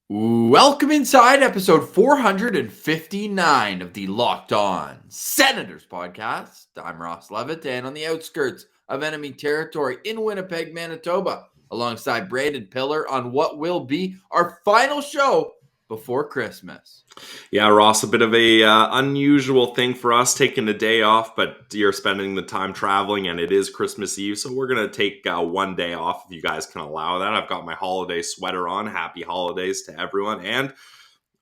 Welcome inside episode 459 of the Locked On Senators podcast. I'm Ross Levitt, and on the outskirts of enemy territory in Winnipeg, Manitoba, alongside Brandon Pillar on what will be our final show before Christmas. Yeah, Ross, a bit of a unusual thing for us taking a day off, but you're spending the time traveling and it is Christmas Eve, so we're going to take one day off if you guys can allow that. I've got my holiday sweater on. Happy holidays to everyone. And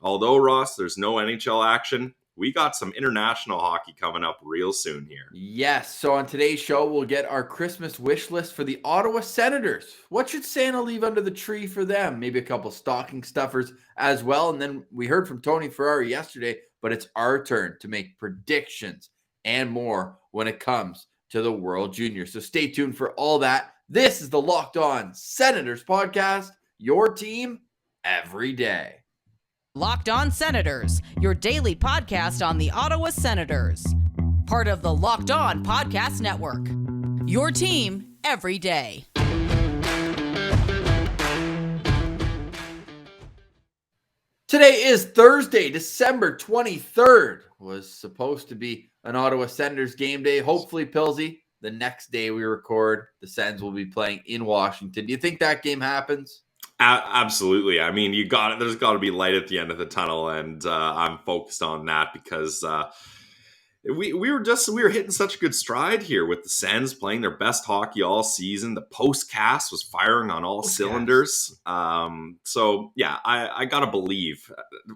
although, Ross, there's no NHL action, we got some international hockey coming up real soon here. Yes, so on today's show, we'll get our Christmas wish list for the Ottawa Senators. What should Santa leave under the tree for them? Maybe a couple stocking stuffers as well. And then we heard from Tony Ferrari yesterday, but it's our turn to make predictions and more when it comes to the World Juniors. So stay tuned for all that. This is the Locked On Senators podcast, your team every day. Locked On Senators, your daily podcast on the Ottawa Senators. Part of the Locked On Podcast Network. Your team every day. Today is Thursday, December 23rd. Was supposed to be an Ottawa Senators game day. Hopefully, Pilsy, the next day we record, the Sens will be playing in Washington. Do you think that game happens? Absolutely. I mean, there's got to be light at the end of the tunnel, and I'm focused on that because we were hitting such a good stride here with the Sens playing their best hockey all season. The postcast was firing on all cylinders. So yeah, I gotta believe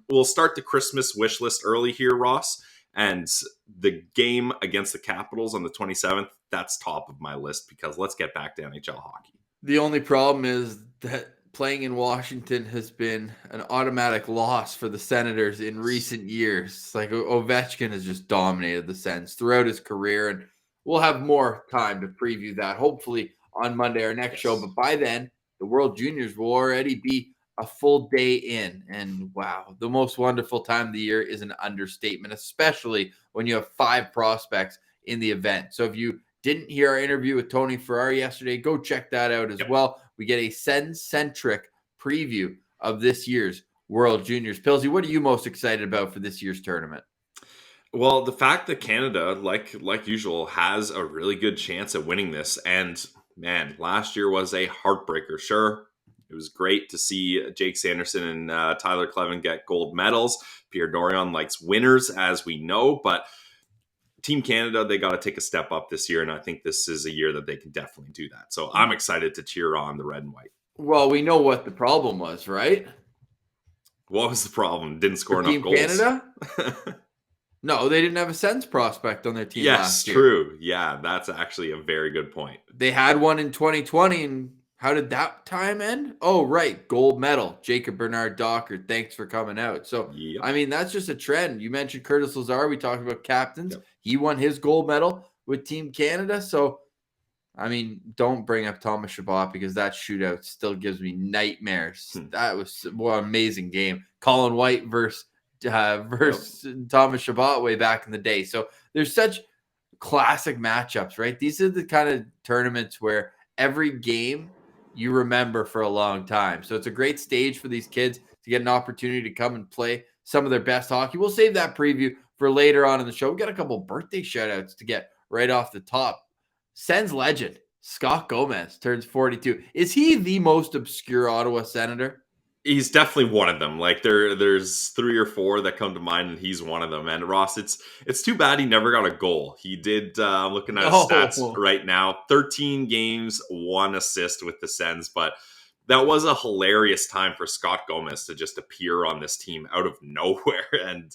we'll start the Christmas wish list early here, Ross. And the game against the Capitals on the 27th, that's top of my list because let's get back to NHL hockey. The only problem is that playing in Washington has been an automatic loss for the Senators in recent years. Like Ovechkin has just dominated the Sens throughout his career, and we'll have more time to preview that hopefully on Monday, our next show. But by then, the World Juniors will already be a full day in, and wow, the most wonderful time of the year is an understatement, especially when you have 5 prospects in the event. So if you didn't hear our interview with Tony Ferrari yesterday, go check that out as well. We get a Sens-centric preview of this year's World Juniors. Pilsy, what are you most excited about for this year's tournament? Well, the fact that Canada, like usual, has a really good chance at winning this. And man, last year was a heartbreaker. Sure, it was great to see Jake Sanderson and Tyler Clevin get gold medals. Pierre Dorion likes winners, as we know, but Team Canada, they got to take a step up this year, and I think this is a year that they can definitely do that. So I'm excited to cheer on the red and white. Well, we know what the problem was, right? What was the problem? Didn't score For enough goals. Canada? No, they didn't have a Sens prospect on their team last year. Yes, true. Yeah, that's actually a very good point. They had one in 2020, and how did that time end? Oh, right. Gold medal. Jacob Bernard-Docker. Thanks for coming out. So, Yep. I mean, that's just a trend. You mentioned Curtis Lazar. We talked about captains. Yep. He won his gold medal with Team Canada. So, I mean, don't bring up Thomas Chabot because that shootout still gives me nightmares. That was an amazing game. Colin White versus Thomas Chabot way back in the day. So, there's such classic matchups, right? These are the kind of tournaments where every game you remember for a long time. So it's a great stage for these kids to get an opportunity to come and play some of their best hockey. We'll save that preview for later on in the show. We got a couple birthday shout-outs to get right off the top. Sens legend Scott Gomez turns 42. Is he the most obscure Ottawa Senator? He's definitely one of them. Like there's 3 or 4 that come to mind, and he's one of them. And Ross, it's too bad he never got a goal. He did. I'm looking at his stats right now: 13 games, 1 assist with the Sens. But that was a hilarious time for Scott Gomez to just appear on this team out of nowhere. And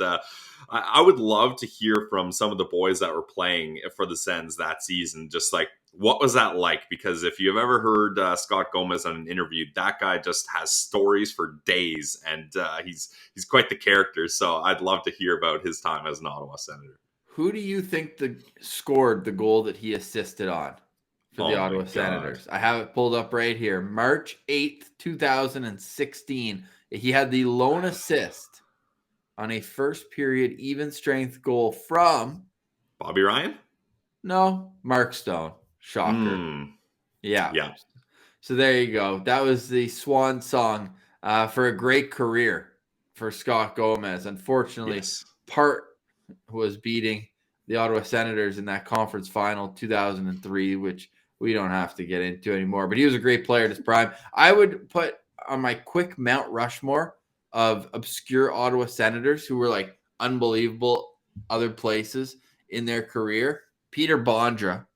I would love to hear from some of the boys that were playing for the Sens that season, just like, what was that like? Because if you've ever heard Scott Gomez on an interview, that guy just has stories for days, and he's quite the character. So I'd love to hear about his time as an Ottawa Senator. Who do you think scored the goal that he assisted on for the Ottawa Senators? I have it pulled up right here. March 8th, 2016. He had the lone assist on a first period even strength goal from Bobby Ryan? No, Mark Stone. Shocker. Yeah. Yeah. So there you go. That was the swan song for a great career for Scott Gomez. Unfortunately, part was beating the Ottawa Senators in that conference final 2003, which we don't have to get into anymore. But he was a great player at his prime. I would put on my quick Mount Rushmore of obscure Ottawa Senators who were like unbelievable other places in their career. Peter Bondra,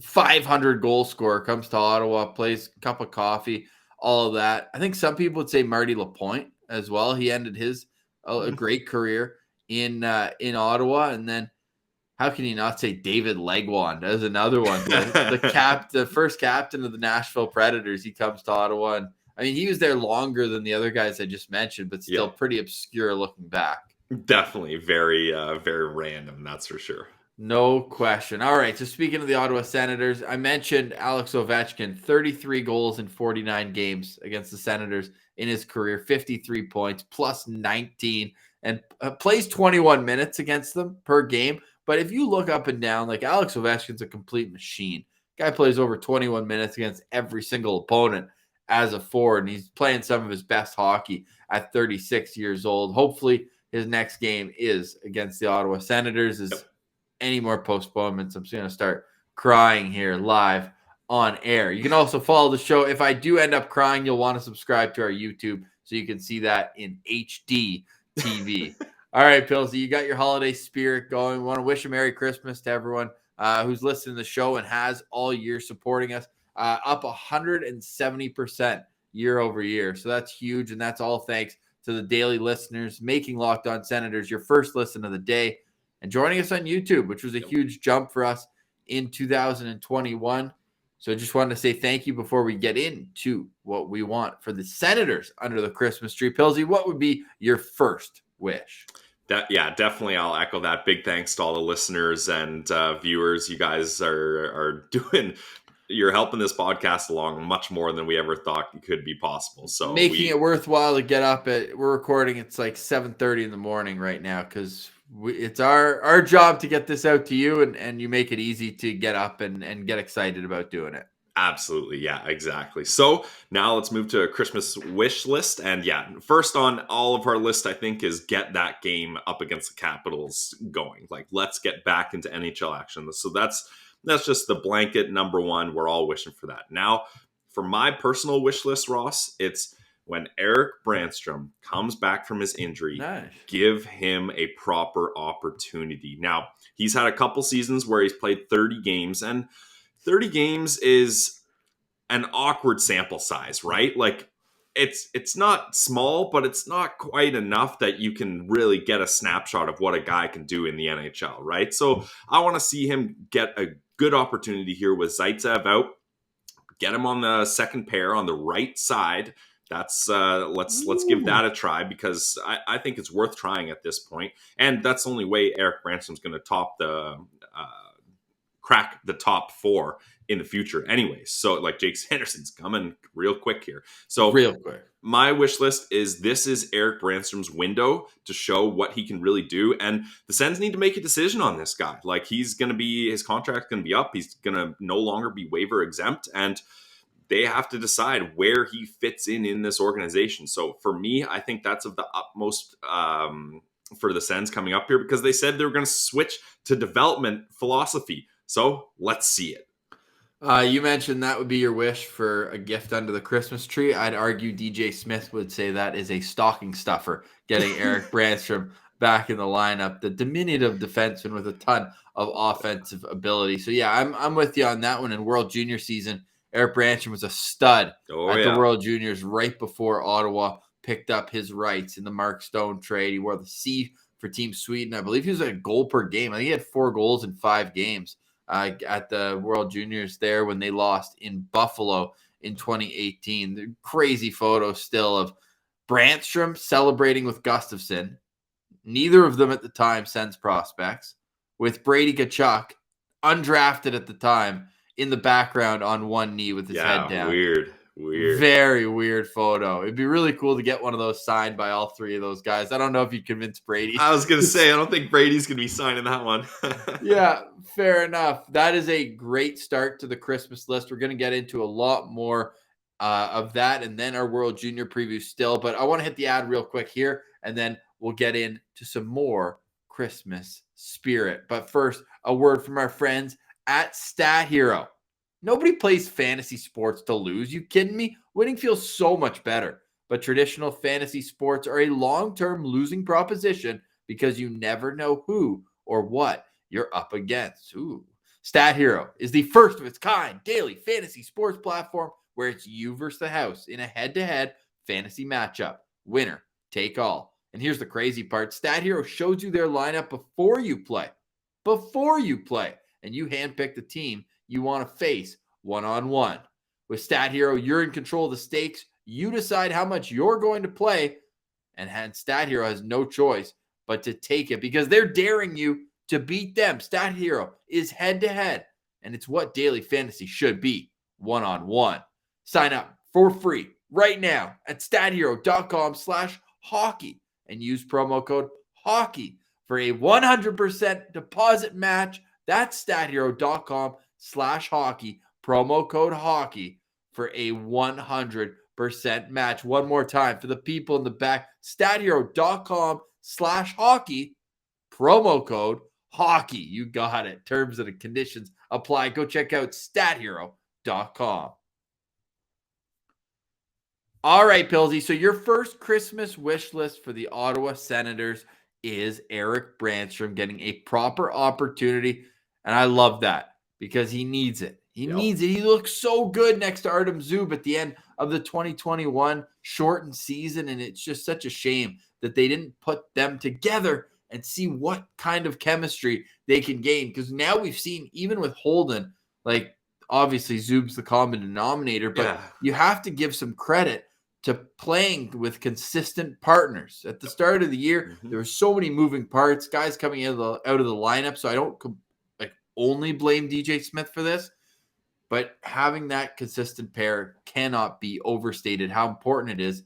500 goal scorer, comes to Ottawa, plays a cup of coffee, all of that. I think some people would say Marty Lapointe as well. He ended his a great career in Ottawa, and then how can you not say David Legwand as another one? The first captain of the Nashville Predators. He comes to Ottawa, and I mean he was there longer than the other guys I just mentioned, but still pretty obscure looking back. Definitely very very random, that's for sure. No question. All right, so speaking of the Ottawa Senators, I mentioned Alex Ovechkin, 33 goals in 49 games against the Senators in his career, 53 points, plus 19, and plays 21 minutes against them per game. But if you look up and down, like Alex Ovechkin's a complete machine. Guy plays over 21 minutes against every single opponent as a forward, and he's playing some of his best hockey at 36 years old. Hopefully his next game is against the Ottawa Senators. Any more postponements, I'm just going to start crying here live on air. You can also follow the show. If I do end up crying, you'll want to subscribe to our YouTube so you can see that in HD TV. All right, Pilsy, you got your holiday spirit going. We want to wish a Merry Christmas to everyone who's listening to the show and has all year supporting us, up 170% year over year. So that's huge, and that's all thanks to the daily listeners making Locked On Senators your first listen of the day. And joining us on YouTube, which was a huge jump for us in 2021. So I just wanted to say thank you before we get into what we want for the Senators under the Christmas tree. Pilsy, what would be your first wish? Definitely. I'll echo that. Big thanks to all the listeners and viewers. You guys are doing... You're helping this podcast along much more than we ever thought could be possible. So making it worthwhile to get up we're recording. It's like 7:30 in the morning right now because it's our job to get this out to you, and you make it easy to get up and get excited about doing it. Absolutely. Yeah, exactly. So now let's move to a Christmas wish list. And first on all of our list, I think, is get that game up against the Capitals going. Like, let's get back into NHL action. So that's just the blanket number one. We're all wishing for that. Now, for my personal wish list, Ross, it's when Eric Brandstrom comes back from his injury, give him a proper opportunity. Now, he's had a couple seasons where he's played 30 games, and 30 games is an awkward sample size, right? Like, it's not small, but it's not quite enough that you can really get a snapshot of what a guy can do in the NHL, right? So I want to see him get a good opportunity here with Zaitsev out. Get him on the second pair on the right side. That's let's give that a try, because I think it's worth trying at this point. And that's the only way Eric Brandstrom's going to crack the top four in the future anyways. So like Jake Sanderson's coming real quick here. So real quick. My wish list is this is Eric Brandstrom's window to show what he can really do. And the Sens need to make a decision on this guy. Like, his contract's going to be up. He's going to no longer be waiver exempt. And they have to decide where he fits in this organization. So for me, I think that's of the utmost for the Sens coming up here, because they said they were going to switch to development philosophy. So let's see it. You mentioned that would be your wish for a gift under the Christmas tree. I'd argue DJ Smith would say that is a stocking stuffer, getting Eric Brandstrom back in the lineup, the diminutive defenseman with a ton of offensive ability. So yeah, I'm with you on that one. In World Junior season, Eric Brandstrom was a stud the World Juniors right before Ottawa picked up his rights in the Mark Stone trade. He wore the C for Team Sweden. I believe he was a goal per game. I think he had 4 goals in 5 games. At the World Juniors there when they lost in Buffalo in 2018. The crazy photo still of Brandstrom celebrating with Gustafsson. Neither of them at the time Sens prospects. With Brady Tkachuk, undrafted at the time, in the background on one knee with his head down. Weird. Very weird photo. It'd be really cool to get one of those signed by all 3 of those guys. I don't know if you'd convince Brady. I was going to say, I don't think Brady's going to be signing that one. Yeah, fair enough. That is a great start to the Christmas list. We're going to get into a lot more of that, and then our World Junior preview still. But I want to hit the ad real quick here, and then we'll get into some more Christmas spirit. But first, a word from our friends at StatHero. Nobody plays fantasy sports to lose. You kidding me? Winning feels so much better. But traditional fantasy sports are a long-term losing proposition because you never know who or what you're up against. Ooh. StatHero is the first of its kind daily fantasy sports platform where it's you versus the house in a head-to-head fantasy matchup. Winner, take all. And here's the crazy part. StatHero shows you their lineup before you play. And you handpick the team you want to face one-on-one. With StatHero, you're in control of the stakes. You decide how much you're going to play, and StatHero has no choice but to take it because they're daring you to beat them. StatHero is head-to-head, and it's what daily fantasy should be, one-on-one. Sign up for free right now at stathero.com/hockey and use promo code HOCKEY for a 100% deposit match. That's stathero.com/hockey, promo code HOCKEY for a 100% match. One more time for the people in the back, stathero.com/hockey, promo code HOCKEY. You got it. Terms and conditions apply. Go check out stathero.com. All right, Pilsy. So your first Christmas wish list for the Ottawa Senators is Eric Brandstrom getting a proper opportunity. And I love that because he needs it. He needs it. He looks so good next to Artem Zub at the end of the 2021 shortened season. And it's just such a shame that they didn't put them together and see what kind of chemistry they can gain. Because now we've seen, even with Holden, like obviously Zub's the common denominator, but you have to give some credit to playing with consistent partners. At the start of the year, there were so many moving parts, guys coming out of the lineup. So I don't only blame DJ Smith for this, but having that consistent pair cannot be overstated how important it is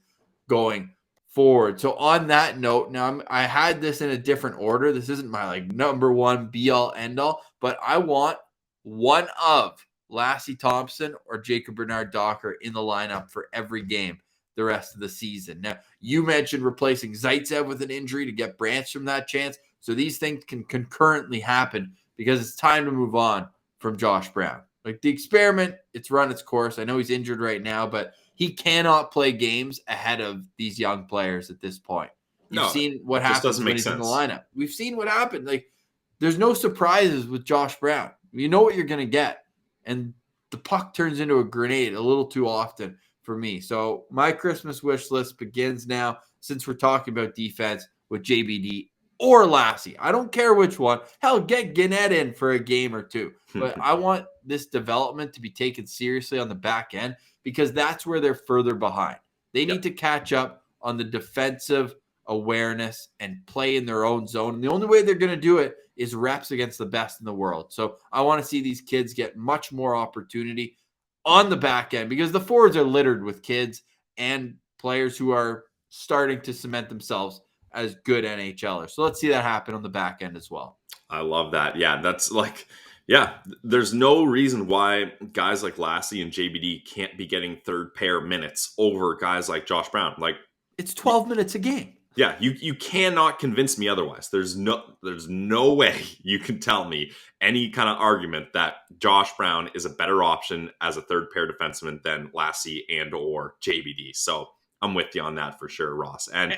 going forward. So on that note, now I had this in a different order. This isn't my number one be all end all, but I want one of Lassie Thompson or Jacob Bernard Docker in the lineup for every game the rest of the season. Now, you mentioned replacing Zaitsev with an injury to get Branch from that chance. So these things can concurrently happen because it's time to move on from Josh Brown. Like the experiment, it's run its course. I know he's injured right now, but he cannot play games ahead of these young players at this point. You've seen what happens when he's in the lineup. We've seen what happened. Like, there's no surprises with Josh Brown. You know what you're going to get. And the puck turns into a grenade a little too often for me. So my Christmas wish list begins now, since we're talking about defense, with JBD or Lassie. I don't care which one. Hell, get Gannett in for a game or two. But I want this development to be taken seriously on the back end because that's where they're further behind. They need to catch up on the defensive awareness and play in their own zone. And the only way they're going to do it is reps against the best in the world. So I want to see these kids get much more opportunity on the back end because the forwards are littered with kids and players who are starting to cement themselves as good NHLers. So let's see that happen on the back end as well. I love that. Yeah, that's there's no reason why guys like Lassie and JBD can't be getting third pair minutes over guys like Josh Brown. Like, it's 12 minutes a game. Yeah, you cannot convince me otherwise. There's no way you can tell me any kind of argument that Josh Brown is a better option as a third pair defenseman than Lassie and or JBD. So I'm with you on that for sure, Ross. And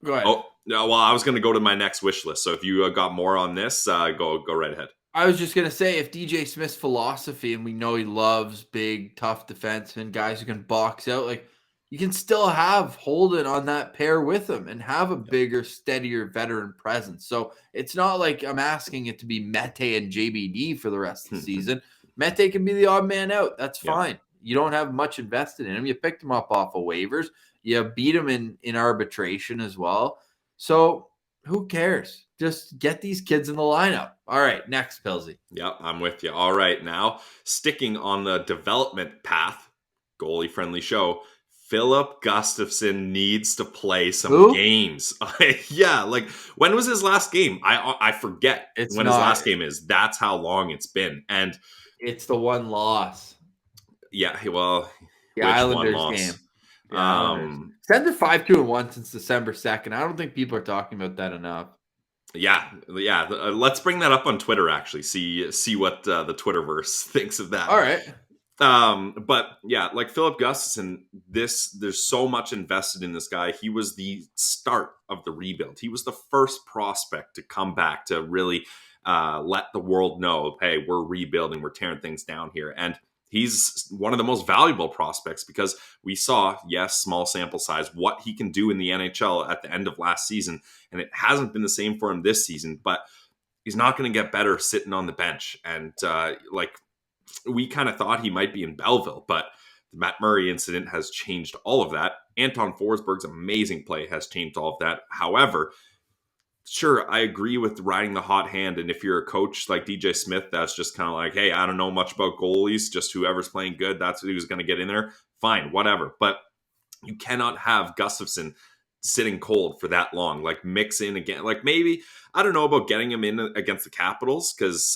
go ahead. Oh, no, well, I was going to go to my next wish list. So if you got more on this, go right ahead. I was just going to say, if DJ Smith's philosophy, and we know he loves big, tough defensemen, guys who can box out, like, you can still have Holden on that pair with him and have a bigger, steadier veteran presence. So it's not like I'm asking it to be Mete and JBD for the rest of the season. Mete can be the odd man out. That's fine. You don't have much invested in him. You picked him up off of waivers. You beat him in arbitration as well. So who cares? Just get these kids in the lineup. All right, next, Pilsy. Yep, I'm with you. All right, now, sticking on the development path, goalie-friendly show, Philip Gustafsson needs to play some games. Yeah, like, when was his last game? I forget his last game is. That's how long it's been. And it's the one loss. Yeah, well, The which Islanders won game. loss. Send it 5-2-1 since December 2nd. I don't think people are talking about that enough. Yeah. Let's bring that up on Twitter. Actually, see what the Twitterverse thinks of that. All right. But yeah, like Philip Gustafsson, there's so much invested in this guy. He was the start of the rebuild. He was the first prospect to come back to really let the world know, hey, we're rebuilding, we're tearing things down here. And he's one of the most valuable prospects because we saw, yes, small sample size, what he can do in the NHL at the end of last season. And it hasn't been the same for him this season, but he's not going to get better sitting on the bench. And we kind of thought he might be in Belleville, but the Matt Murray incident has changed all of that. Anton Forsberg's amazing play has changed all of that. However, sure, I agree with riding the hot hand. And if you're a coach like DJ Smith, that's just kind of like, hey, I don't know much about goalies, just whoever's playing good, that's who's going to get in there. Fine, whatever. But you cannot have Gustafsson sitting cold for that long. Like, mix in again. Like, maybe, I don't know about getting him in against the Capitals because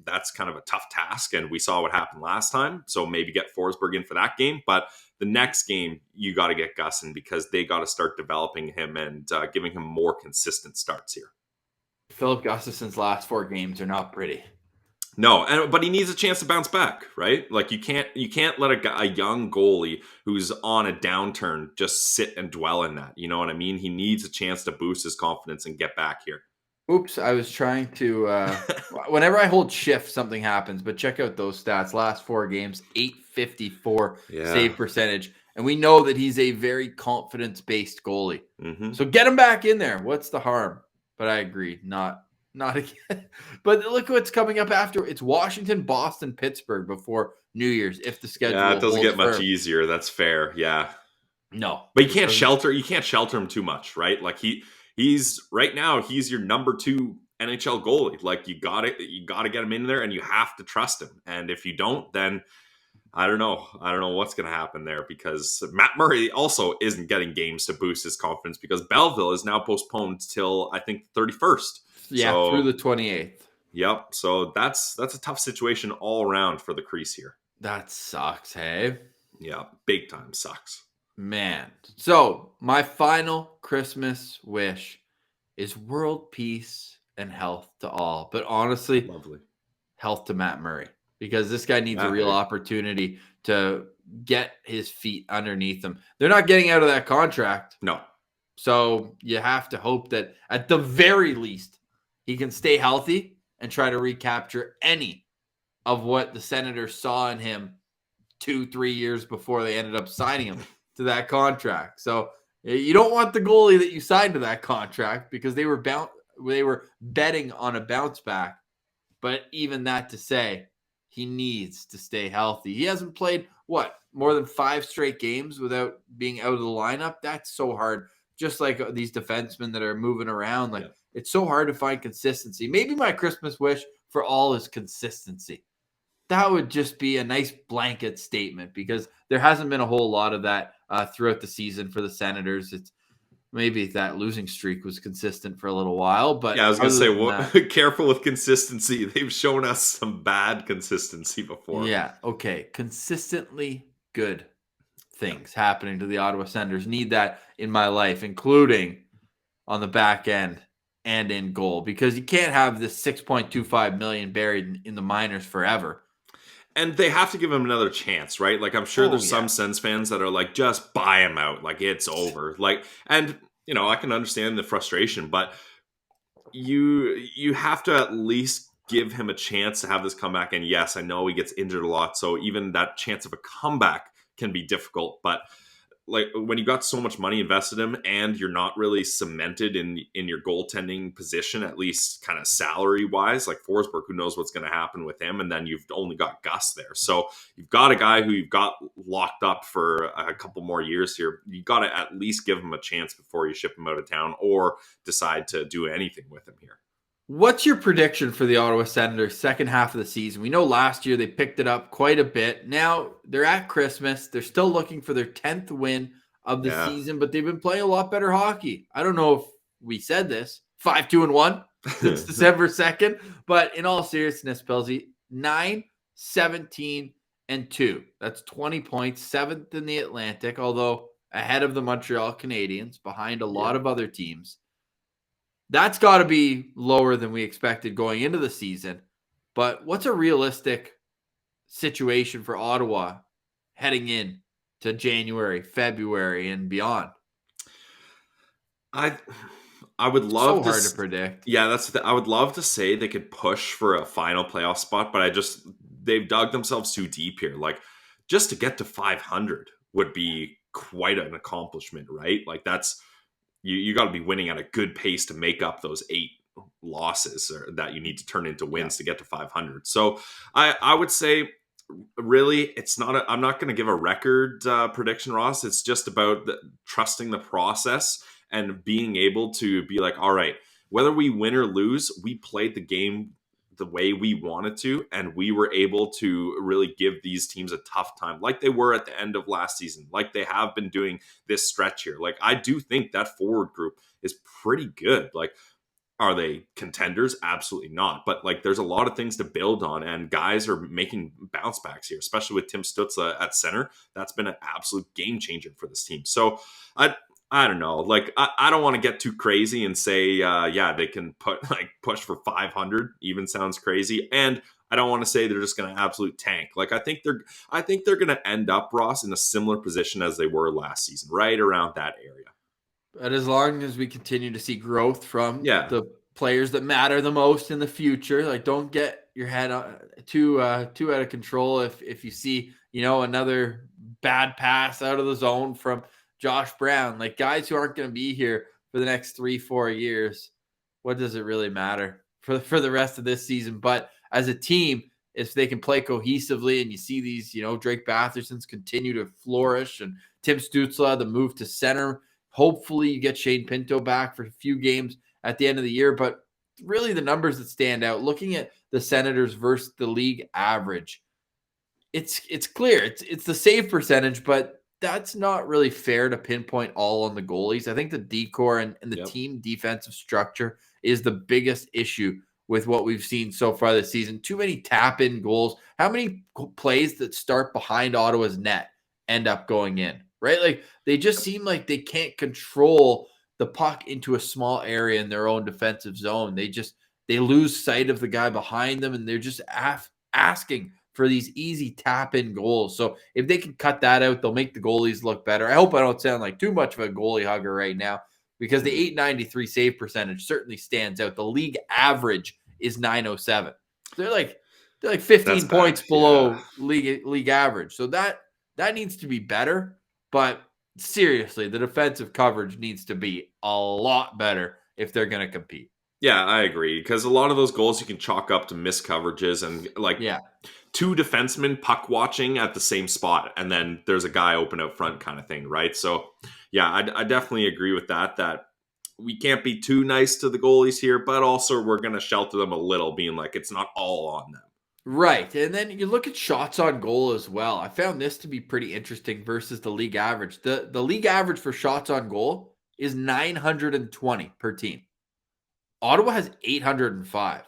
that's kind of a tough task. And we saw what happened last time. So maybe get Forsberg in for that game. But the next game, you got to get Gus in because they got to start developing him and giving him more consistent starts here. Philip Gustafsson's last 4 games are not pretty. No, but he needs a chance to bounce back, right? Like you can't let a young goalie who's on a downturn just sit and dwell in that. You know what I mean? He needs a chance to boost his confidence and get back here. Oops, I was trying to whenever I hold shift, something happens, but check out those stats. Last 4 games, .854 save percentage. And we know that he's a very confidence-based goalie. Mm-hmm. So get him back in there. What's the harm? But I agree, not again. But look what's coming up after. It's Washington, Boston, Pittsburgh before New Year's. If the schedule, it doesn't get much firm. Easier. That's fair. Yeah. No, but you can't shelter him too much, right? Like he's right now he's your number 2 NHL goalie. Like you got to get him in there, and you have to trust him. And if you don't, then I don't know what's going to happen there because Matt Murray also isn't getting games to boost his confidence because Belleville is now postponed till I think 31st. Yeah, so, through the 28th. Yep. So that's a tough situation all around for the crease here. That sucks, hey? Yeah, big time sucks. Man. So my final Christmas wish is world peace and health to all. But honestly, lovely health to Matt Murray. Because this guy needs a real opportunity to get his feet underneath him. They're not getting out of that contract. No. So you have to hope that at the very least, he can stay healthy and try to recapture any of what the Senators saw in him 2-3 years before they ended up signing him to that contract. So you don't want the goalie that you signed to that contract because they were betting on a bounce back. But even that to say, he needs to stay healthy. He hasn't played, more than 5 straight games without being out of the lineup? That's so hard. Just like these defensemen that are moving around. It's so hard to find consistency. Maybe my Christmas wish for all is consistency. That would just be a nice blanket statement because there hasn't been a whole lot of that throughout the season for the Senators. It's maybe that losing streak was consistent for a little while, but yeah, I was going to say, careful with consistency. They've shown us some bad consistency before. Yeah, okay. Consistently good things happening to the Ottawa Senators. Need that in my life, including on the back end and in goal, because you can't have this $6.25 million buried in the minors forever. And they have to give him another chance, right? Like, I'm sure there's some Sens fans that are like, just buy him out. Like, it's over. And, I can understand the frustration, but you have to at least give him a chance to have this comeback. And yes, I know he gets injured a lot. So even that chance of a comeback can be difficult. But like when you got so much money invested in him and you're not really cemented in your goaltending position, at least kind of salary wise, like Forsberg, who knows what's going to happen with him. And then you've only got Gus there. So you've got a guy who you've got locked up for a couple more years here. You got to at least give him a chance before you ship him out of town or decide to do anything with him here. What's your prediction for the Ottawa Senators second half of the season? We know last year they picked it up quite a bit. Now they're at Christmas. They're still looking for their 10th win of the season, but they've been playing a lot better hockey. I don't know if we said this, 5-2-1 since December 2nd, but in all seriousness, Pilsy, 9-17-2 That's 20 points, 7th in the Atlantic, although ahead of the Montreal Canadiens, behind a lot of other teams. That's got to be lower than we expected going into the season. But what's a realistic situation for Ottawa heading in to January, February, and beyond? I would love so hard to predict. Yeah, I would love to say they could push for a final playoff spot, but they've dug themselves too deep here. Like, just to get to 500 would be quite an accomplishment, right? Like, that's you got to be winning at a good pace to make up those 8 losses that you need to turn into wins to get to 500. So I would say, really, it's not. I'm not going to give a record prediction, Ross. It's just about trusting the process and being able to be like, all right, whether we win or lose, we played the game the way we wanted to, and we were able to really give these teams a tough time, like they were at the end of last season, like they have been doing this stretch here. Like, I do think that forward group is pretty good. Like, are they contenders? Absolutely not. But like, there's a lot of things to build on, and guys are making bounce backs here, especially with Tim Stützle at center. That's been an absolute game changer for this team. So I don't know. Like, I don't want to get too crazy and say, they can push for 500. Even sounds crazy. And I don't want to say they're just going to absolute tank. Like, I think they're going to end up, Ross, in a similar position as they were last season, right around that area. But as long as we continue to see growth from the players that matter the most in the future, like, don't get your head too out of control. If you see, another bad pass out of the zone from Josh Brown, like, guys who aren't going to be here for the next 3-4 years, what does it really matter for the rest of this season? But as a team, if they can play cohesively, and you see these, Drake Bathersons continue to flourish, and Tim Stützle, the move to center, hopefully you get Shane Pinto back for a few games at the end of the year. But really, the numbers that stand out, looking at the Senators versus the league average, it's clear. It's the save percentage, but that's not really fair to pinpoint all on the goalies. I think the decor and the team defensive structure is the biggest issue with what we've seen so far this season. Too many tap-in goals. How many plays that start behind Ottawa's net end up going in, right? Like, they just seem like they can't control the puck into a small area in their own defensive zone. They lose sight of the guy behind them, and they're just asking for these easy tap-in goals. So if they can cut that out, they'll make the goalies look better. I hope I don't sound like too much of a goalie hugger right now, because the 893 save percentage certainly stands out. The league average is 907. They're like 15 points below league average. So that needs to be better. But seriously, the defensive coverage needs to be a lot better if they're going to compete. Yeah, I agree. Because a lot of those goals you can chalk up to missed coverages and two defensemen puck watching at the same spot, and then there's a guy open out front kind of thing, right? So, yeah, I definitely agree with that we can't be too nice to the goalies here, but also we're going to shelter them a little, being like, it's not all on them. Right. And then you look at shots on goal as well. I found this to be pretty interesting versus the league average. The league average for shots on goal is 920 per team. Ottawa has 805.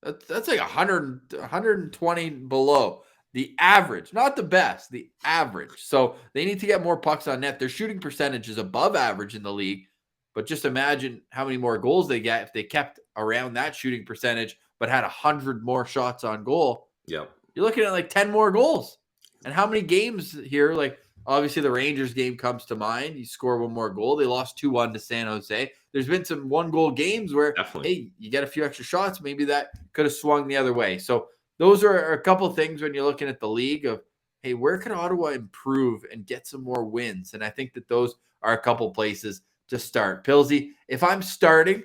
That's like 120 below the average, not the best, the average. So they need to get more pucks on net. Their shooting percentage is above average in the league, but just imagine how many more goals they get if they kept around that shooting percentage, but had 100 more shots on goal. Yep. You're looking at like 10 more goals. And how many games here? Like, obviously the Rangers game comes to mind. You score one more goal. They lost 2-1 to San Jose. There's been some 1-goal games where, hey, you get a few extra shots. Maybe that could have swung the other way. So those are a couple of things when you're looking at the league of, hey, where can Ottawa improve and get some more wins? And I think that those are a couple places to start. Pilsy, if I'm starting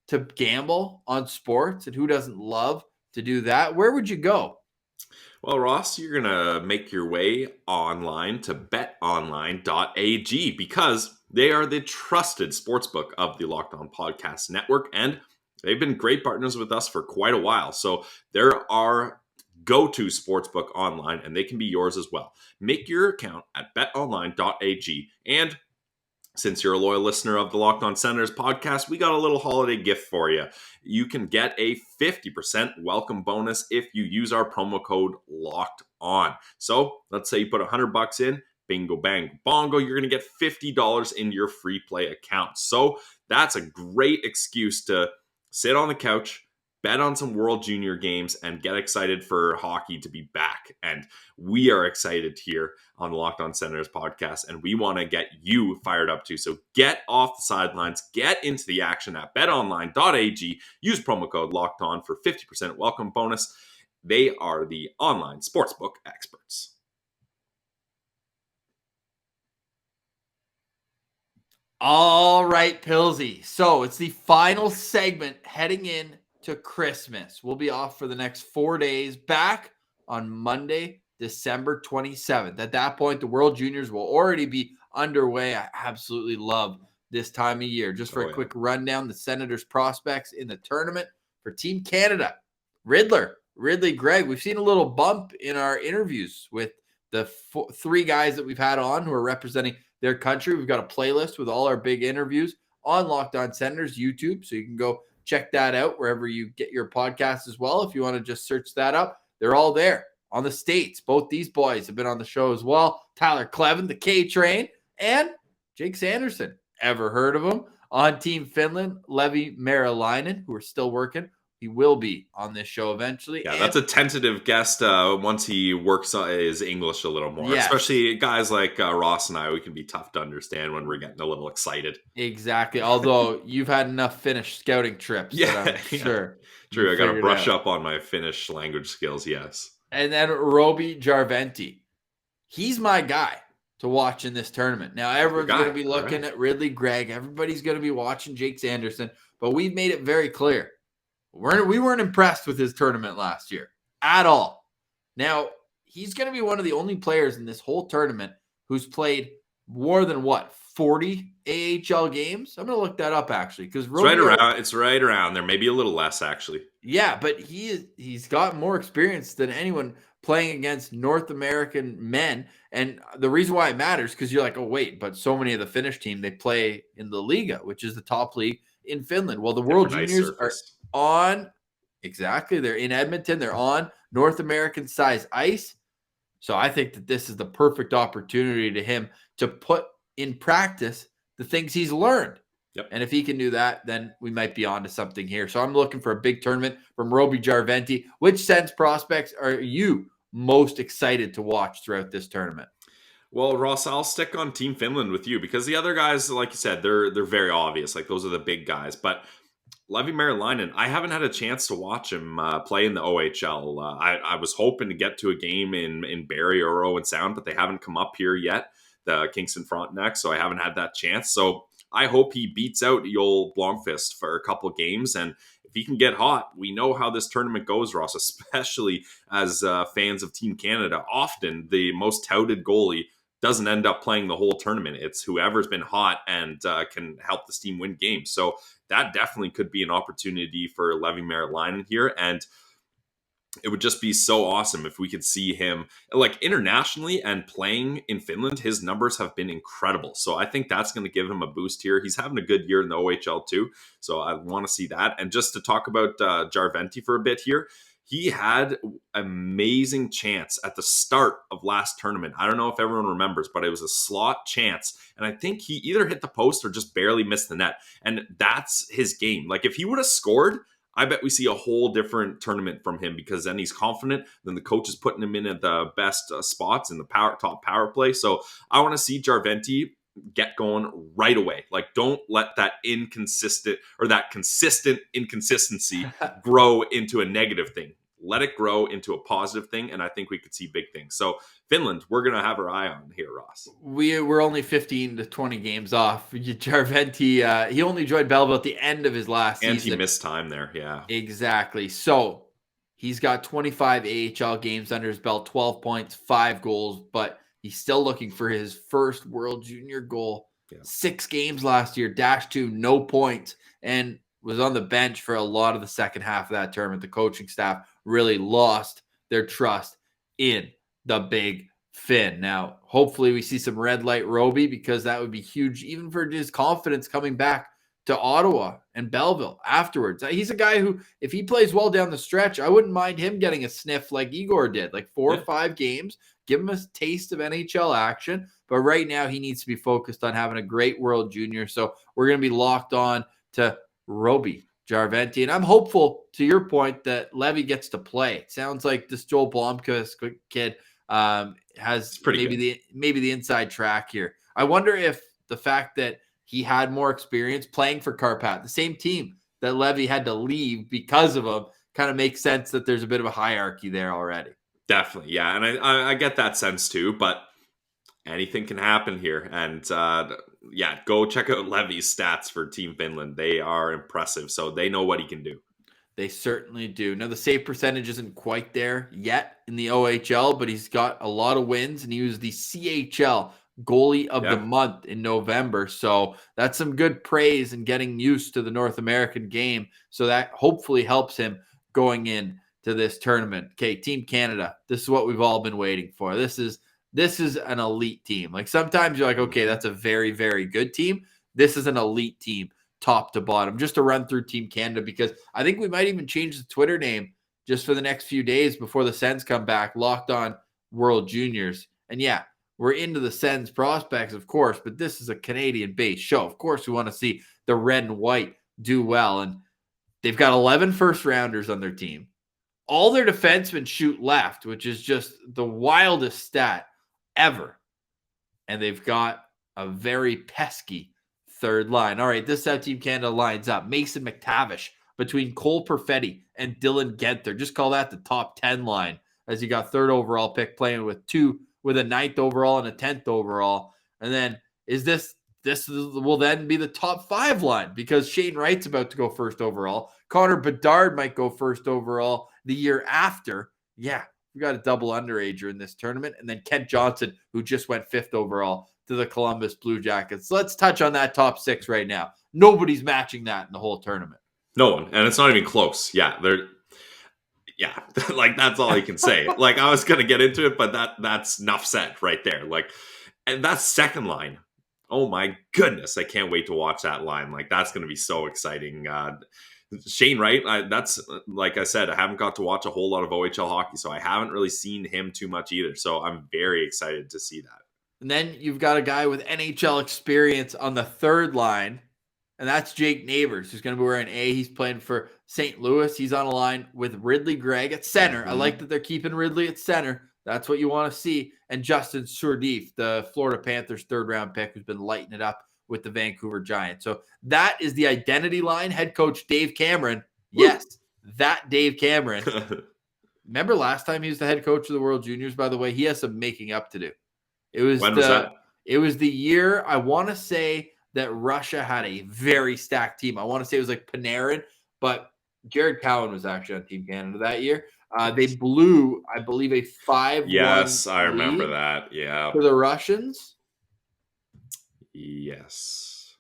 to gamble on sports, and who doesn't love to do that, where would you go? Well, Ross, you're going to make your way online to BetOnline.ag, because they are the trusted sportsbook of the Locked On Podcast Network, and they've been great partners with us for quite a while. So they're our go-to sportsbook online, and they can be yours as well. Make your account at BetOnline.ag and Since you're a loyal listener of the Locked On Senators podcast, we got a little holiday gift for you. You can get a 50% welcome bonus if you use our promo code Locked On. So let's say you put $100 in, bingo, bang, bongo, you're going to get $50 in your free play account. So that's a great excuse to sit on the couch, bet on some World Junior games, and get excited for hockey to be back. And we are excited here on the Locked On Senators podcast, and we want to get you fired up too. So get off the sidelines, get into the action at BetOnline.ag. Use promo code Locked On for 50% welcome bonus. They are the online sportsbook experts. All right, Pilsy. So it's the final segment heading in to Christmas. We'll be off for the next 4 days, back on Monday, December 27th. At that point, the World Juniors will already be underway. I absolutely love this time of year. Just for a quick rundown, the Senators prospects in the tournament for Team Canada. Ridley Gregg. We've seen a little bump in our interviews with the three guys that we've had on who are representing their country. We've got a playlist with all our big interviews on Locked On Senators YouTube, so you can go check that out wherever you get your podcasts as well. If you want to just search that up, they're all there on the States. Both these boys have been on the show as well. Tyler Clevin, the K-Train, and Jake Sanderson. Ever heard of him? On Team Finland, Levi Merilainen, who are still working. He will be on this show eventually. Yeah, that's a tentative guest once he works on his English a little more. Yes. Especially guys like Ross and I, we can be tough to understand when we're getting a little excited. Exactly. Although you've had enough Finnish scouting trips. Yeah, sure. True. I got to brush up on my Finnish language skills, yes. And then Roby Jarventi. He's my guy to watch in this tournament. Now, everyone's going to be looking at Ridley Gregg. Everybody's going to be watching Jake Sanderson. But we've made it very clear. We weren't impressed with his tournament last year at all. Now, he's going to be one of the only players in this whole tournament who's played more than 40 AHL games. I'm going to look that up actually because it's right around there, maybe a little less actually. Yeah, but he's got more experience than anyone playing against North American men, and the reason why it matters because you're like, oh wait, but so many of the Finnish team they play in the Liga, which is the top league in Finland. Well, the World Juniors are on they're in Edmonton, they're on North American size ice, so I think that this is the perfect opportunity to him to put in practice the things he's learned. Yep. And if he can do that, then we might be on to something here. So I'm looking for a big tournament from Roby Jarventi. Which Sens prospects are you most excited to watch throughout this tournament? Well, Ross, I'll stick on Team Finland with you because the other guys, like you said, they're very obvious. Like those are the big guys, but Levi Merilainen, I haven't had a chance to watch him play in the OHL. I was hoping to get to a game in Barrie or Owen Sound, but they haven't come up here yet, the Kingston Frontenac, so I haven't had that chance. So I hope he beats out Joel Blomqvist for a couple games, and if he can get hot, we know how this tournament goes, Ross, especially as fans of Team Canada. Often the most touted goalie doesn't end up playing the whole tournament. It's whoever's been hot and can help this team win games. So that definitely could be an opportunity for Levi Merilainen here. And it would just be so awesome if we could see him like internationally and playing in Finland. His numbers have been incredible. So I think that's going to give him a boost here. He's having a good year in the OHL too. So I want to see that. And just to talk about Jarventi for a bit here, he had amazing chance at the start of last tournament. I don't know if everyone remembers, but it was a slot chance. And I think he either hit the post or just barely missed the net. And that's his game. Like if he would have scored, I bet we see a whole different tournament from him because then he's confident. Then the coach is putting him in at the best spots in the top power play. So I want to see Jarventi get going right away. Like don't let that consistent inconsistency grow into a negative thing. Let it grow into a positive thing, and I think we could see big things. So Finland, we're going to have our eye on here, Ross. We're only 15 to 20 games off. Jarventi, he only joined Belleville at the end of his last season. And he missed time there, yeah. Exactly. So he's got 25 AHL games under his belt, 12 points, 5 goals, but he's still looking for his first World Junior goal. Yeah. 6 games last year, -2, no points, and was on the bench for a lot of the second half of that tournament. The coaching staff really lost their trust in the big Finn. Now, hopefully we see some red light Roby, because that would be huge, even for his confidence coming back to Ottawa and Belleville afterwards. He's a guy who, if he plays well down the stretch, I wouldn't mind him getting a sniff like Igor did, like 4 or 5 games, give him a taste of NHL action. But right now he needs to be focused on having a great World Junior. So we're going to be locked on to Roby Jarventi. And I'm hopeful, to your point, that Levy gets to play. It sounds like this Joel Blomqvist kid has maybe the inside track here. I wonder if the fact that he had more experience playing for Karpat, the same team that Levy had to leave because of him, kind of makes sense that there's a bit of a hierarchy there already. Definitely, yeah. And I get that sense too, but anything can happen here. And go check out Levy's stats for Team Finland. They are impressive, so they know what he can do. They certainly do. Now, the save percentage isn't quite there yet in the OHL, but he's got a lot of wins, and he was the CHL goalie of the month in November. So that's some good praise and getting used to the North American game. So that hopefully helps him going in to this tournament. Okay, Team Canada. This is what we've all been waiting for. This is an elite team. Like, sometimes you're like, okay, that's a very, very good team. This is an elite team, top to bottom. Just to run through Team Canada, because I think we might even change the Twitter name just for the next few days before the Sens come back, Locked On World Juniors. And yeah, we're into the Sens prospects, of course, but this is a Canadian-based show. Of course, we want to see the red and white do well. And they've got 11 first-rounders on their team. All their defensemen shoot left, which is just the wildest stat ever. And they've got a very pesky third line. All right, this is how Team Canada lines up. Mason McTavish between Cole Perfetti and Dylan Genther. Just call that the top 10 line, as you got third overall pick playing with a 9th overall and a 10th overall. And then this will then be the top 5 line, because Shane Wright's about to go first overall. Connor Bedard might go first overall the year after. Yeah, we got a double underager in this tournament. And then Kent Johnson, who just went 5th overall to the Columbus Blue Jackets. Let's touch on that top 6 right now. Nobody's matching that in the whole tournament. No one. And it's not even close. Like, that's all I can say. Like, I was going to get into it, but that's enough said right there. Like, and that's second line. Oh my goodness. I can't wait to watch that line. Like, that's going to be so exciting. Shane Wright, that's, like I said, I haven't got to watch a whole lot of OHL hockey, so I haven't really seen him too much either. So I'm very excited to see that. And then you've got a guy with NHL experience on the third line, and that's Jake Neighbors, who's going to be wearing A. He's playing for St. Louis. He's on a line with Ridley Gregg at center. I like that they're keeping Ridley at center. That's what you want to see. And Justin Sourdif, the Florida Panthers third-round pick, who's been lighting it up with the Vancouver Giants. So that is the identity line. Head coach Dave Cameron. Yes, that Dave Cameron. Remember last time he was the head coach of the World Juniors, by the way? He has some making up to do. When was that? It was the year, I want to say, that Russia had a very stacked team. I want to say it was like Panarin, but Jared Cowan was actually on Team Canada that year. They blew, I believe, a 5-1 Yes, I remember that. Yeah. For the Russians. Yes.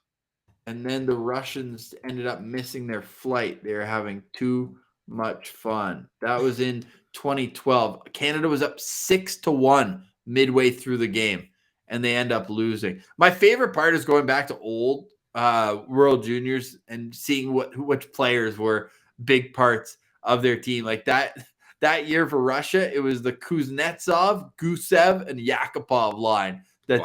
And then the Russians ended up missing their flight. They were having too much fun. That was in 2012. Canada was up 6-1 midway through the game, and they end up losing. My favorite part is going back to old World Juniors and seeing which players were big parts of their team. Like that year for Russia, it was the Kuznetsov, Gusev, and Yakupov line that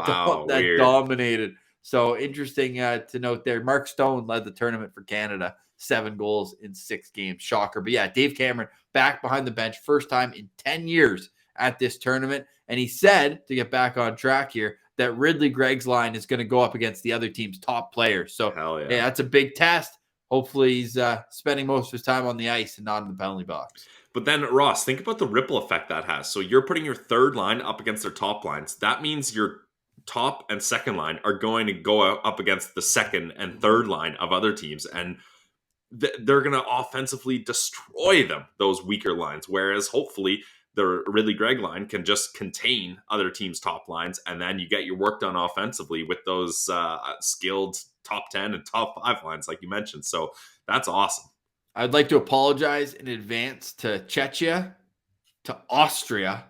dominated. So interesting to note there. Mark Stone led the tournament for Canada, 7 goals in 6 games. Shocker. But yeah, Dave Cameron back behind the bench, first time in 10 years at this tournament. And he said, to get back on track here, that Ridley Gregg's line is going to go up against the other team's top players. So yeah, that's a big test. Hopefully he's spending most of his time on the ice and not in the penalty box. But then, Ross, think about the ripple effect that has. So you're putting your third line up against their top lines. That means your top and second line are going to go up against the second and third line of other teams. And they're going to offensively destroy them, those weaker lines. Whereas hopefully the Ridley Gregg line can just contain other teams' top lines. And then you get your work done offensively with those skilled top 10 and top 5 lines, like you mentioned. So that's awesome. I'd like to apologize in advance to Czechia, to Austria,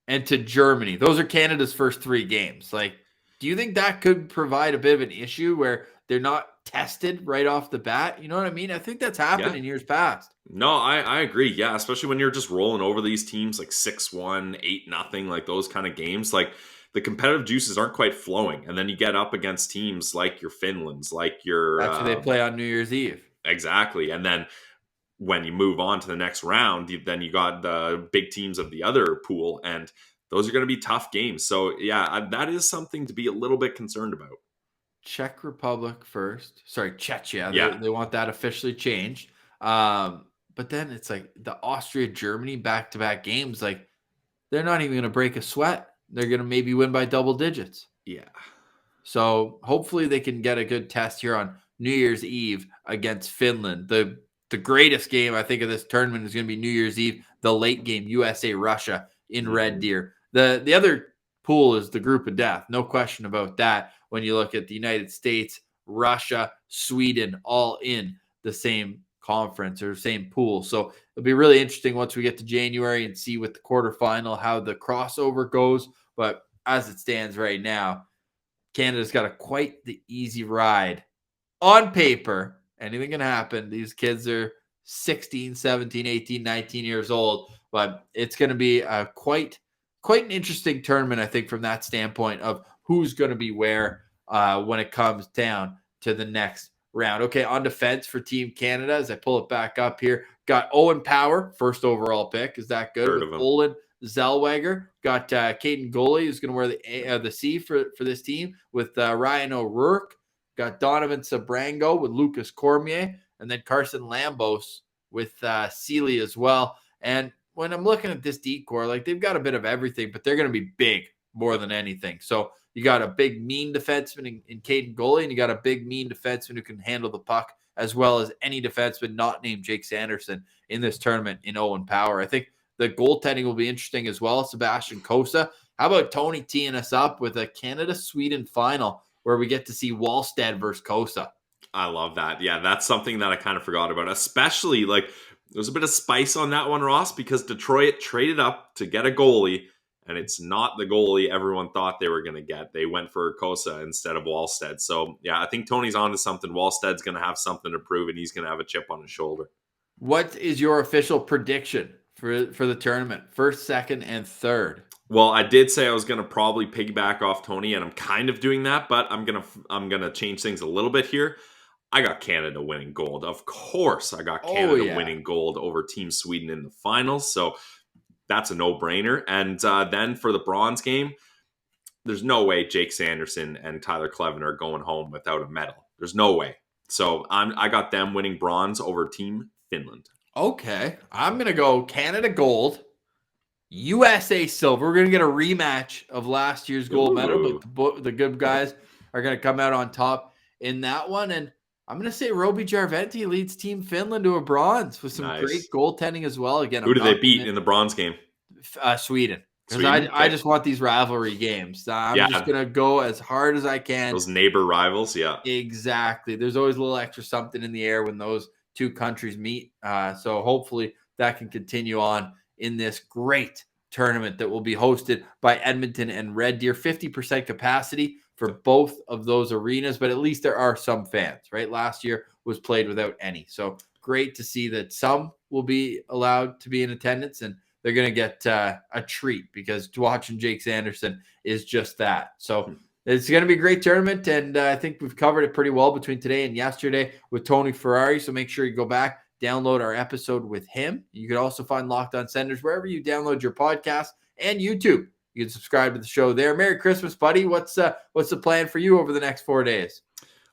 and to Germany. Those are Canada's first 3 games. Like, do you think that could provide a bit of an issue where they're not tested right off the bat? You know what I mean? I think that's happened Yeah. in years past. No, I agree. Yeah, especially when you're just rolling over these teams like 6-1, 8-0, like those kind of games. Like the competitive juices aren't quite flowing. And then you get up against teams like your Finlands, like your That's who they play on New Year's Eve. exactly. And then when you move on to the next round, then you got the big teams of the other pool, and those are going to be tough games. So yeah, that is something to be a little bit concerned about. Czech Republic first. Sorry, Czechia. Yeah. They want that officially changed. But then it's like the Austria-Germany back-to-back games. Like, they're not even going to break a sweat. They're going to maybe win by double digits. Yeah. So hopefully they can get a good test here on New Year's Eve against Finland. The greatest game, I think, of this tournament is going to be New Year's Eve, the late game, USA-Russia in Red Deer. The other pool is the group of death. No question about that. When you look at the United States, Russia, Sweden, all in the same conference or same pool. So it'll be really interesting once we get to January and see with the quarterfinal how the crossover goes. But as it stands right now, Canada's got quite the easy ride. On paper, anything can happen. These kids are 16, 17, 18, 19 years old, but it's going to be quite an interesting tournament, I think, from that standpoint of who's going to be where when it comes down to the next round. Okay, on defense for Team Canada, as I pull it back up here, got Owen Power, first overall pick. Is that good? Heard of With him. Olin Zellweger. Got Caden Goalie, who's going to wear the C for this team, with Ryan O'Rourke. Got Donovan Sabrango with Lucas Cormier, and then Carson Lambos with Sealy as well. And when I'm looking at this decor, like, they've got a bit of everything, but they're going to be big more than anything. So you got a big, mean defenseman in Caden Goalie, and you got a big, mean defenseman who can handle the puck, as well as any defenseman not named Jake Sanderson in this tournament in Owen Power. I think the goaltending will be interesting as well. Sebastian Cossa. How about Tony teeing us up with a Canada-Sweden final where we get to see Wallstead versus Cossa? I love that. Yeah, that's something that I kind of forgot about, especially like there's a bit of spice on that one, Ross, because Detroit traded up to get a goalie, and it's not the goalie everyone thought they were going to get. They went for Cossa instead of Wallstead. So, yeah, I think Tony's on to something. Wallstead's going to have something to prove, and he's going to have a chip on his shoulder. What is your official prediction for the tournament? First, second, and third. Well, I did say I was going to probably piggyback off Tony, and I'm kind of doing that, but I'm gonna change things a little bit here. I got Canada winning gold. Of course, I got Canada winning gold over Team Sweden in the finals. So that's a no-brainer. And then for the bronze game, there's no way Jake Sanderson and Tyler Kleven are going home without a medal. There's no way. So I got them winning bronze over Team Finland. Okay. I'm going to go Canada gold, USA silver. We're going to get a rematch of last year's gold medal, but the good guys are going to come out on top in that one. And I'm going to say Roby Järventie leads Team Finland to a bronze with some great goaltending as well. Again, who did they beat in the bronze game? Sweden. Because I just want these rivalry games. I'm just going to go as hard as I can. Those neighbor rivals, yeah. Exactly. There's always a little extra something in the air when those two countries meet. So hopefully that can continue on in this great tournament that will be hosted by Edmonton and Red Deer. 50% capacity for both of those arenas, but at least there are some fans, right? Last year was played without any. So great to see that some will be allowed to be in attendance, and they're going to get a treat because watching Jake Sanderson is just that. So it's going to be a great tournament, and I think we've covered it pretty well between today and yesterday with Tony Ferrari. So make sure you go back, download our episode with him. You can also find Locked On Senators wherever you download your podcast and YouTube. You can subscribe to the show there. Merry Christmas, buddy. What's the plan for you over the next 4 days?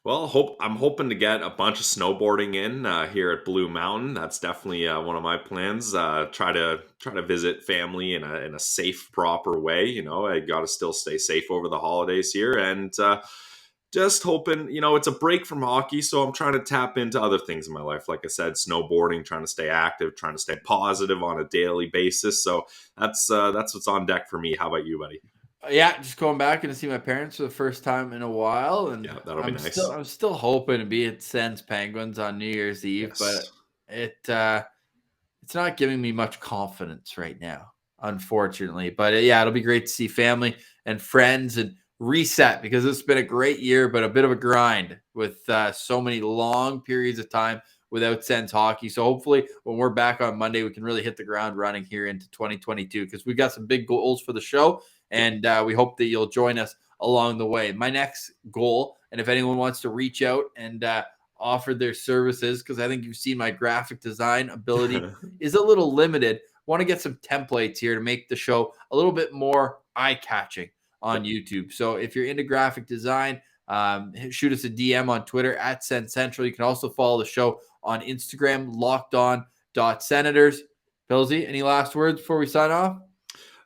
Well, I'm hoping to get a bunch of snowboarding in here at Blue Mountain. That's definitely one of my plans. Try to visit family in a safe, proper way. You know, I got to still stay safe over the holidays here, and just hoping, you know, it's a break from hockey, so I'm trying to tap into other things in my life. Like I said, snowboarding, trying to stay active, trying to stay positive on a daily basis. So that's what's on deck for me. How about you, buddy? Yeah, just going back and to see my parents for the first time in a while, and yeah, that'll be nice. I'm still hoping to be at Sens Penguins on New Year's Eve, but it's not giving me much confidence right now. unfortunately. But yeah, it'll be great to see family and friends and reset, because it's been a great year, but a bit of a grind with so many long periods of time without Sens hockey. So hopefully when we're back on Monday, we can really hit the ground running here into 2022, because we've got some big goals for the show, and we hope that you'll join us along the way. My next goal, and if anyone wants to reach out and offer their services, because I think you've seen my graphic design ability is a little limited. Want to get some templates here to make the show a little bit more eye-catching on YouTube. So if you're into graphic design, shoot us a DM on Twitter at Sens Central. You can also follow the show on Instagram, lockedon.senators. Pilsy, any last words before we sign off?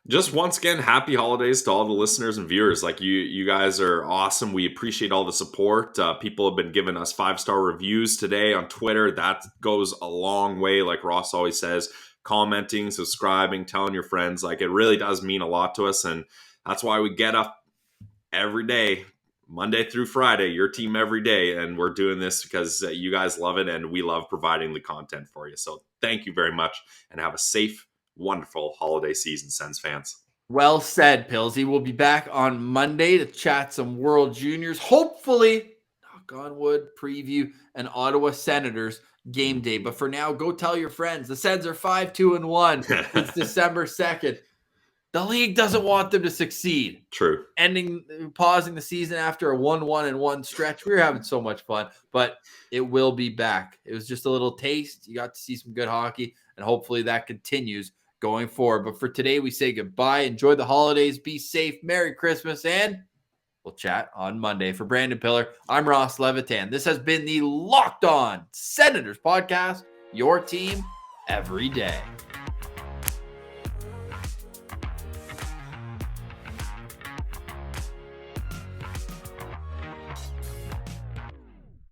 Just once again, happy holidays to all the listeners and viewers. Like you guys are awesome. We appreciate all the support. People have been giving us 5-star reviews today on Twitter. That goes a long way. Like Ross always says, commenting, subscribing, telling your friends. Like, it really does mean a lot to us. And that's why we get up every day, Monday through Friday, your team every day. And we're doing this because you guys love it, and we love providing the content for you. So thank you very much, and have a safe, wonderful holiday season, Sens fans. Well said, Pilsy. We'll be back on Monday to chat some World Juniors. Hopefully, knock on wood, preview an Ottawa Senators game day. But for now, go tell your friends. The Sens are 5-2-1. It's December 2nd. The league doesn't want them to succeed. True. Pausing the season after a 1-1-1 stretch. We were having so much fun, but it will be back. It was just a little taste. You got to see some good hockey, and hopefully that continues going forward. But for today, we say goodbye. Enjoy the holidays. Be safe. Merry Christmas, and we'll chat on Monday. For Brandon Pillar, I'm Ross Levitan. This has been the Locked On Senators podcast, your team every day.